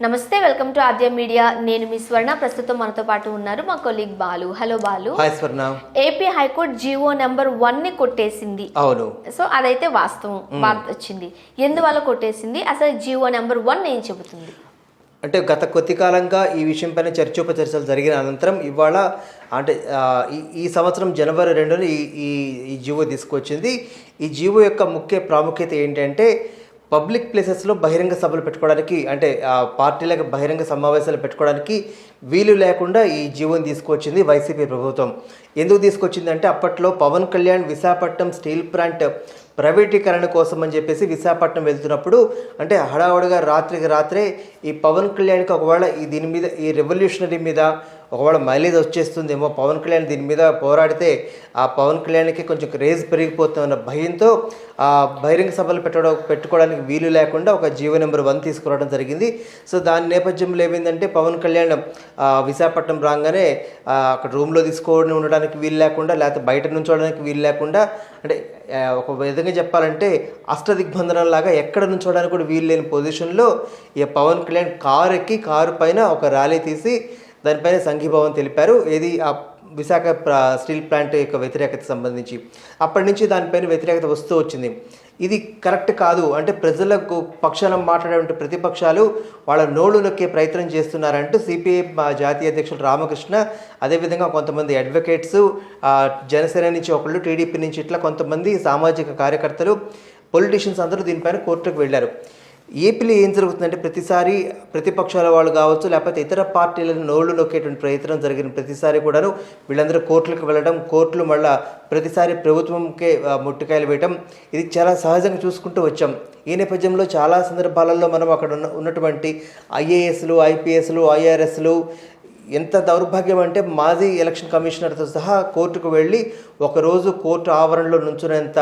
నమస్తే, welcome to Aadya media. నేను మీ స్వర్ణ. ప్రస్తుతం మనతో పాటు ఉన్నారు మా colleague Balu. Hello Balu. Hi స్వర్ణ. ఏపీ హైకోర్టు జీవో నెంబర్ 1 ని కొట్టేసింది. అవును. సో అదైతే వాస్తవం. వార్త వచ్చింది. ఎందువల్ల కొట్టేసింది, అసలు జీవో నెంబర్ 1 ఏం చెబుతుంది? అంటే గత కొద్ది కాలంగా ఈ విషయం పైన చర్చోపచర్చలు జరిగిన అనంతరం ఇవాళ అంటే ఈ సంవత్సరం జనవరి 2న ఈ జీవో తీసుకొచ్చింది. ఈ జీవో యొక్క ముఖ్య ప్రాముఖ్యత ఏంటంటే పబ్లిక్ ప్లేసెస్లో బహిరంగ సభలు పెట్టుకోవడానికి, అంటే పార్టీలకు బహిరంగ సమావేశాలు పెట్టుకోవడానికి వీలు లేకుండా ఈ జీవోని తీసుకొచ్చింది వైసీపీ ప్రభుత్వం. ఎందుకు తీసుకొచ్చింది అంటే అప్పట్లో పవన్ కళ్యాణ్ విశాఖపట్నం స్టీల్ ప్లాంట్ ప్రైవేటీకరణ కోసం అని చెప్పేసి విశాఖపట్నం వెళ్తున్నప్పుడు, అంటే హడావుడిగా రాత్రికి రాత్రే ఈ పవన్ కళ్యాణ్కి ఒకవేళ దీని మీద, ఈ రెవల్యూషనరీ మీద ఒకవేళ మైలేజ్ వచ్చేస్తుందేమో, పవన్ కళ్యాణ్ దీని మీద పోరాడితే ఆ పవన్ కళ్యాణ్కి కొంచెం క్రేజ్ పెరిగిపోతుందన్న భయంతో ఆ బహిరంగ సభలు పెట్టుకోవడానికి వీలు లేకుండా ఒక జీవో నెంబర్ 1 తీసుకురావడం జరిగింది. సో దాని నేపథ్యంలో ఏమైందంటే పవన్ కళ్యాణ్ విశాఖపట్నం రాగానే అక్కడ రూమ్లో తీసుకోవడం ఉండడానికి వీలు లేకుండా, లేకపోతే బయట నుంచోవడానికి వీలు లేకుండా, అంటే ఒక విధంగా చెప్పాలంటే అష్టదిగ్బంధనంలాగా ఎక్కడ నుంచోవడానికి కూడా వీలు లేని పొజిషన్లో ఈ పవన్ కళ్యాణ్ కారు ఎక్కి కారు పైన ఒక ర్యాలీ తీసి దానిపైన సంఘీభావం తెలిపారు. ఏది ఆ విశాఖ స్టీల్ ప్లాంట్ యొక్క వ్యతిరేకత సంబంధించి. అప్పటి నుంచి దానిపైన వ్యతిరేకత వస్తూ వచ్చింది. ఇది కరెక్ట్ కాదు, అంటే ప్రజలకు పక్షాన మాట్లాడే ప్రతిపక్షాలు వాళ్ళ నోళ్లు నొక్కే ప్రయత్నం చేస్తున్నారంటూ సిపిఐ జాతీయ అధ్యక్షులు రామకృష్ణ, అదేవిధంగా కొంతమంది అడ్వకేట్స్, జనసేన నుంచి ఒకళ్ళు, టీడీపీ నుంచి ఇట్లా కొంతమంది సామాజిక కార్యకర్తలు, పొలిటీషియన్స్ అందరూ దీనిపైన కోర్టుకు వెళ్ళారు. ఏపీలో ఏం జరుగుతుందంటే ప్రతిసారి ప్రతిపక్షాల వాళ్ళు కావచ్చు, లేకపోతే ఇతర పార్టీలను నోళ్లు నొక్కేటువంటి ప్రయత్నం జరిగిన ప్రతిసారి కూడాను వీళ్ళందరూ కోర్టులకు వెళ్ళడం, కోర్టులు మళ్ళీ ప్రతిసారి ప్రభుత్వంకే ముట్టికాయలు వేయటం, ఇది చాలా సహజంగా చూసుకుంటూ వచ్చాం. ఈ నేపథ్యంలో చాలా సందర్భాలలో మనం అక్కడ ఉన్నటువంటి ఐఏఎస్లు, ఐపీఎస్లు, ఐఆర్ఎస్లు ఎంత దౌర్భాగ్యం అంటే మాజీ ఎలక్షన్ కమిషనర్తో సహా కోర్టుకు వెళ్ళి ఒకరోజు కోర్టు ఆవరణలో నుంచునేంత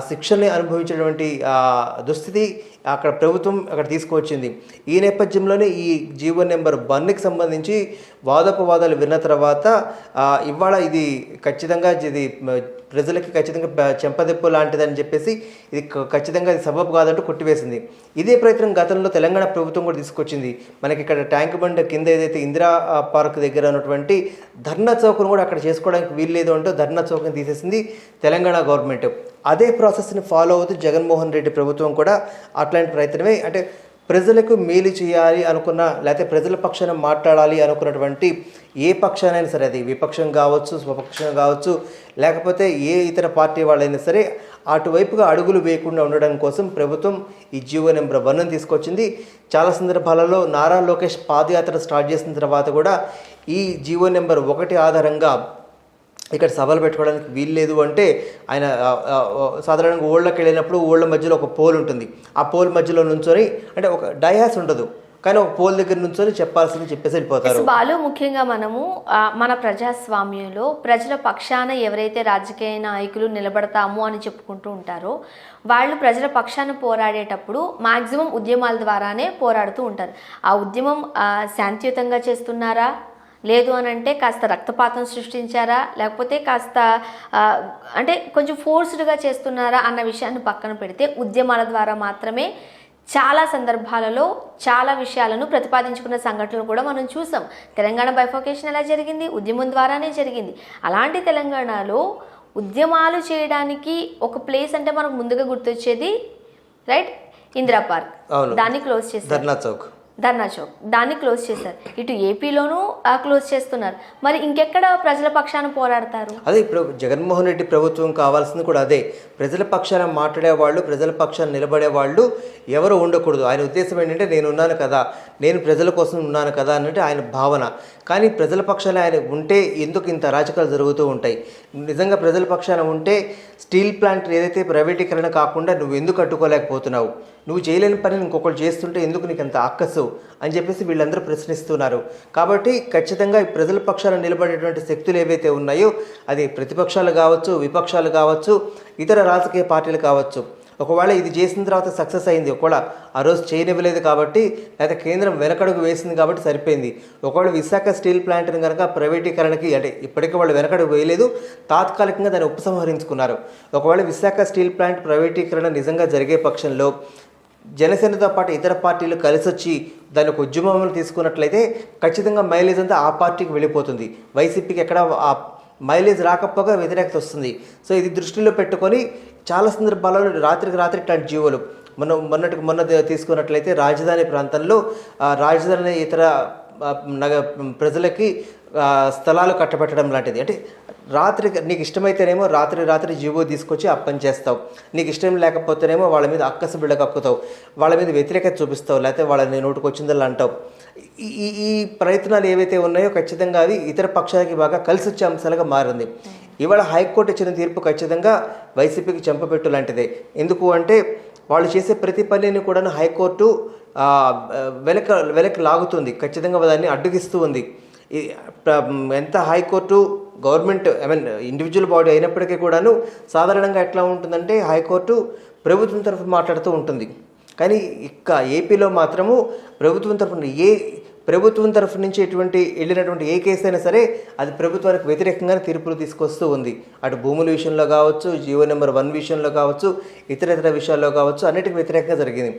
శిక్షల్ని అనుభవించినటువంటి దుస్థితి అక్కడ ప్రభుత్వం అక్కడ తీసుకువచ్చింది. ఈ నేపథ్యంలోనే ఈ జీవో నెంబర్ 1కి సంబంధించి వాదోపవాదాలు విన్న తర్వాత ఇవాళ ఇది ఖచ్చితంగా ఇది ప్రజలకి ఖచ్చితంగా చెంపదెప్పు లాంటిదని చెప్పేసి ఇది ఖచ్చితంగా ఇది సబబు కాదంటూ కొట్టివేసింది. ఇదే ప్రయత్నం గతంలో తెలంగాణ ప్రభుత్వం కూడా తీసుకొచ్చింది. మనకి ఇక్కడ ట్యాంక్ బండ్ కింద ఏదైతే ఇందిరా పార్క్ దగ్గర ఉన్నటువంటి ధర్నా చౌక్ను కూడా అక్కడ చేసుకోవడానికి వీల్లేదు అంటూ ధర్నా చౌక్ని తీసేసింది తెలంగాణ గవర్నమెంట్. అదే ప్రాసెస్ని ఫాలో అవుతూ జగన్మోహన్ రెడ్డి ప్రభుత్వం కూడా అట్లాంటి ప్రయత్నమే, అంటే ప్రజలకు మేలు చేయాలి అనుకున్న, లేకపోతే ప్రజల పక్షాన మాట్లాడాలి అనుకున్నటువంటి ఏ పక్షానైనా సరే, అది విపక్షం కావచ్చు, స్వపక్షం కావచ్చు, లేకపోతే ఏ ఇతర పార్టీ వాళ్ళైనా సరే అటువైపుగా అడుగులు వేయకుండా ఉండడం కోసం ప్రభుత్వం ఈ జీవో నెంబర్ 1ని తీసుకొచ్చింది. చాలా సందర్భాలలో నారా లోకేష్ పాదయాత్ర స్టార్ట్ చేసిన తర్వాత కూడా ఈ జీవో నెంబర్ 1 ఆధారంగా ఇక్కడ సభలు పెట్టుకోవడానికి వీల్లేదు అంటే ఆయన సాధారణంగా ఊళ్ళకి వెళ్ళినప్పుడు ఊళ్ళ మధ్యలో ఒక పోల్ ఉంటుంది. ఆ పోల్ మధ్యలో నుంచొని, అంటే ఒక డయాస్ ఉండదు కానీ ఒక పోల్ దగ్గర నుంచొని చెప్పాల్సింది చెప్పేసి వెళ్ళిపోతారు. బాలు, ముఖ్యంగా మనము మన ప్రజాస్వామ్యంలో ప్రజల పక్షాన ఎవరైతే రాజకీయ నాయకులు నిలబడతాము అని చెప్పుకుంటూ ఉంటారో వాళ్ళు ప్రజల పక్షాన పోరాడేటప్పుడు మాక్సిమం ఉద్యమాల ద్వారానే పోరాడుతూ ఉంటారు. ఆ ఉద్యమం శాంతియుతంగా చేస్తున్నారా, లేదు అని అంటే కాస్త రక్తపాతం సృష్టించారా, లేకపోతే కాస్త అంటే కొంచెం ఫోర్స్డ్గా చేస్తున్నారా అన్న విషయాన్ని పక్కన పెడితే ఉద్యమాల ద్వారా మాత్రమే చాలా సందర్భాలలో చాలా విషయాలను ప్రతిపాదించుకున్న సంఘటనలు కూడా మనం చూసాం. తెలంగాణ బైఫర్కేషన్ ఎలా జరిగింది, ఉద్యమం ద్వారానే జరిగింది. అలాంటి తెలంగాణలో ఉద్యమాలు చేయడానికి ఒక ప్లేస్ అంటే మనకు ముందుగా గుర్తొచ్చేది రైట్ ఇందిరా పార్క్, దాన్ని క్లోజ్ చేశారు. ధర్నా చౌక్ దాన్ని క్లోజ్ చేశారు. ఇటు ఏపీలోనూ క్లోజ్ చేస్తున్నారు. మరి ఇంకెక్కడ ప్రజల పక్షాన పోరాడతారు? అదే ఇప్పుడు జగన్మోహన్ రెడ్డి ప్రభుత్వం కావాల్సింది కూడా అదే. ప్రజల పక్షాన మాట్లాడేవాళ్ళు, ప్రజల పక్షాన నిలబడేవాళ్ళు ఎవరు ఉండకూడదు. ఆయన ఉద్దేశం ఏంటంటే నేను ఉన్నాను కదా, నేను ప్రజల కోసం ఉన్నాను కదా అన్నట్టు ఆయన భావన. కానీ ప్రజల పక్షాన ఆయన ఉంటే ఎందుకు ఇంత అరాచకాలు జరుగుతూ ఉంటాయి? నిజంగా ప్రజల పక్షాన ఉంటే స్టీల్ ప్లాంట్ ఏదైతే ప్రైవేటీకరణ కాకుండా నువ్వు ఎందుకు అడ్డుకోలేకపోతున్నావు? నువ్వు చేయలేని పని ఇంకొకరు చేస్తుంటే ఎందుకు నీకు అంత అక్కసు అని చెప్పేసి వీళ్ళందరూ ప్రశ్నిస్తున్నారు. కాబట్టి ఖచ్చితంగా ప్రజల పక్షాన నిలబడేటువంటి శక్తులు ఏవైతే ఉన్నాయో అది ప్రతిపక్షాలు కావచ్చు, విపక్షాలు కావచ్చు, ఇతర రాజకీయ పార్టీలు కావచ్చు, ఒకవేళ ఇది చేసిన తర్వాత సక్సెస్ అయింది, ఒకవేళ ఆ రోజు చేయనివ్వలేదు కాబట్టి, లేకపోతే కేంద్రం వెనకడుగు వేసింది కాబట్టి సరిపోయింది. ఒకవేళ విశాఖ స్టీల్ ప్లాంట్ని కనుక ప్రైవేటీకరణకి, అంటే ఇప్పటికీ వాళ్ళు వెనకడుగు వేయలేదు, తాత్కాలికంగా దాన్ని ఉపసంహరించుకున్నారు. ఒకవేళ విశాఖ స్టీల్ ప్లాంట్ ప్రైవేటీకరణ నిజంగా జరిగే పక్షంలో జనసేనతో పాటు ఇతర పార్టీలు కలిసి వచ్చి దాని ఒక ఉద్యమంలో తీసుకున్నట్లయితే ఖచ్చితంగా మైలేజ్ అంతా ఆ పార్టీకి వెళ్ళిపోతుంది. వైసీపీకి ఎక్కడ ఆ మైలేజ్ రాకపోగా వ్యతిరేకత వస్తుంది. సో ఇది దృష్టిలో పెట్టుకొని చాలా సందర్భాలలో రాత్రికి రాత్రి ఇట్లాంటి జీవోలు మొన్న తీసుకున్నట్లయితే రాజధాని ప్రాంతంలో రాజధాని ఇతర ప్రజలకి స్థలాలు కట్టబెట్టడం లాంటిది. అంటే రాత్రి నీకు ఇష్టమైతేనేమో రాత్రి జీవో తీసుకొచ్చి అప్పని చేస్తావు, నీకు ఇష్టం లేకపోతేనేమో వాళ్ళ మీద అక్కసు బిళ్ళ కక్కుతావు, వాళ్ళ మీద వ్యతిరేకత చూపిస్తావు, లేకపోతే వాళ్ళని నోటుకు వచ్చిందల్లా అంటావు. ఈ ప్రయత్నాలు ఏవైతే ఉన్నాయో ఖచ్చితంగా అవి ఇతర పక్షాలకి బాగా కలిసి వచ్చే అంశాలుగా మారింది. ఇవాళ హైకోర్టు ఇచ్చిన తీర్పు ఖచ్చితంగా వైసీపీకి చెంపపెట్టు లాంటిదే. ఎందుకు అంటే వాళ్ళు చేసే ప్రతి పనిని కూడా హైకోర్టు వెనక్కి లాగుతుంది, ఖచ్చితంగా దాన్ని అడ్డుగిస్తూ ఉంది. ఎంత హైకోర్టు గవర్నమెంట్ ఇండివిజువల్ బాడీ అయినప్పటికీ కూడాను సాధారణంగా ఎట్లా ఉంటుందంటే హైకోర్టు ప్రభుత్వం తరఫున మాట్లాడుతూ ఉంటుంది. కానీ ఏపీలో మాత్రము ప్రభుత్వం తరఫు నుంచి వెళ్ళినటువంటి ఏ కేసు అయినా సరే అది ప్రభుత్వానికి వ్యతిరేకంగానే తీర్పులు తీసుకొస్తూ ఉంది. అటు భూముల విషయంలో కావచ్చు, జీవో నెంబర్ 1 విషయంలో కావచ్చు, ఇతర విషయాల్లో కావచ్చు, అన్నిటికీ వ్యతిరేకంగా జరిగింది.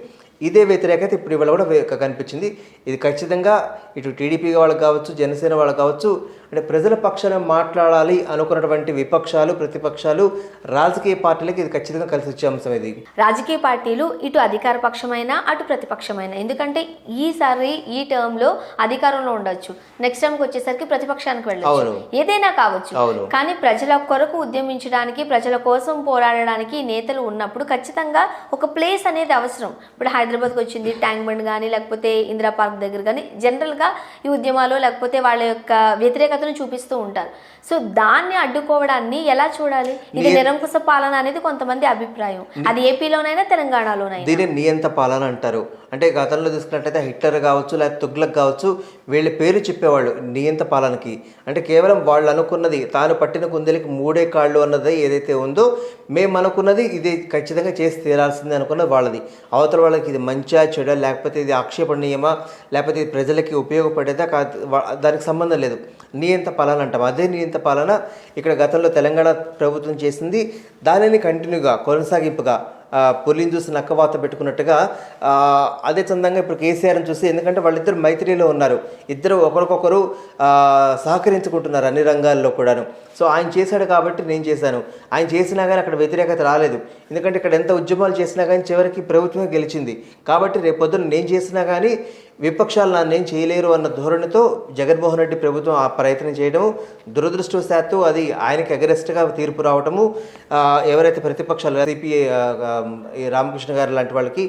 ఇదే వ్యతిరేకత ఇప్పుడు ఇవాళ కూడా కనిపించింది. ఇది ఖచ్చితంగా ఇటు టీడీపీ వాళ్ళకి కావచ్చు, జనసేన వాళ్ళకి కావచ్చు, అంటే ప్రజల పక్షాన మాట్లాడాలి అనుకున్నటువంటి విపక్షాలు, ప్రతిపక్షాలు, రాజకీయ పార్టీలకి ఇది ఖచ్చితంగా కలిసి వచ్చే అంశం. ఇది రాజకీయ పార్టీలు ఇటు అధికార పక్షమైన అటు ప్రతిపక్షమైన, ఎందుకంటే ఈసారి ఈ టర్మ్ లో అధికారంలో ఉండొచ్చు, నెక్స్ట్ టైంకి వచ్చేసరికి ప్రతిపక్షానికి వెళ్ళచ్చు, ఏదైనా కావచ్చు. కానీ ప్రజల కొరకు ఉద్యమించడానికి, ప్రజల కోసం పోరాడడానికి నేతలు ఉన్నప్పుడు ఖచ్చితంగా ఒక ప్లేస్ అనేది అవసరం. ఇప్పుడు హైదరాబాద్కి వచ్చింది ట్యాంక్ బండ్ కానీ లేకపోతే ఇందిరా పార్క్ దగ్గర కానీ జనరల్గా ఈ ఉద్యమాలు లేకపోతే వాళ్ళ యొక్క వ్యతిరేకతను చూపిస్తూ ఉంటారు. సో దాన్ని అడ్డుకోవడాన్ని ఎలా చూడాలి? ఇది నిరంకుశ పాలన అనేది కొంతమంది అభిప్రాయం. అది ఏపీలోనైనా తెలంగాణలోనైనా దీన్ని నియంత పాలన అంటారు. అంటే గతంలో తీసుకున్నట్టయితే హిట్లర్ కావచ్చు, లేకపోతే తుగ్లక్ కావచ్చు, వీళ్ళ పేరు చెప్పేవాళ్ళు నియంత పాలనకి. అంటే కేవలం వాళ్ళు అనుకున్నది, తాను పట్టిన కుందేలికి 3 కాళ్ళు అన్నది ఏదైతే ఉందో, మేము అనుకున్నది ఇది ఖచ్చితంగా చేసి తీరాల్సిందే అనుకున్నది వాళ్ళది. అవతల వాళ్ళకి ఇది మంచిగా చెడా, లేకపోతే ఇది ఆక్షేపణీయమా, లేకపోతే ఇది ప్రజలకి ఉపయోగపడేదా దానికి సంబంధం లేదు. నియంత పాలన అంటాం. అదే నియంత పాలన ఇక్కడ గతంలో తెలంగాణ ప్రభుత్వం చేసింది. దానిని కంటిన్యూగా కొనసాగింపుగా పులిని చూసి నక్కవాత పెట్టుకున్నట్టుగా అదే చందంగా ఇప్పుడు కేసీఆర్ని చూసి, ఎందుకంటే వాళ్ళిద్దరు మైత్రిలో ఉన్నారు, ఇద్దరు ఒకరికొకరు సహకరించుకుంటున్నారు అన్ని రంగాల్లో కూడాను. సో ఆయన చేశాడు కాబట్టి నేను చేశాను, ఆయన చేసినా కానీ అక్కడ వ్యతిరేకత రాలేదు. ఎందుకంటే ఇక్కడ ఎంత ఉద్యమాలు చేసినా కానీ చివరికి ప్రభుత్వమే గెలిచింది. కాబట్టి రేపొద్దున నేను చేసినా కానీ విపక్షాలు నన్నేం చేయలేరు అన్న ధోరణితో జగన్మోహన్ రెడ్డి ప్రభుత్వం ఆ ప్రయత్నం చేయడము, దురదృష్టవశాత్తు అది ఆయనకి అగరెస్ట్గా తీర్పు రావటము, ఎవరైతే ప్రతిపక్షాలు సిపిఐ రామకృష్ణ గారు లాంటి వాళ్ళకి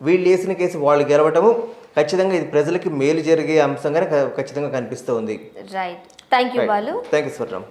వీళ్ళు వేసిన కేసు వాళ్ళు గెలవటము, ఖచ్చితంగా ఇది ప్రజలకి మేలు జరిగే అంశంగానే ఖచ్చితంగా కనిపిస్తూ ఉంది. Right. Thank you Balu. Thank you స్వర్ణం.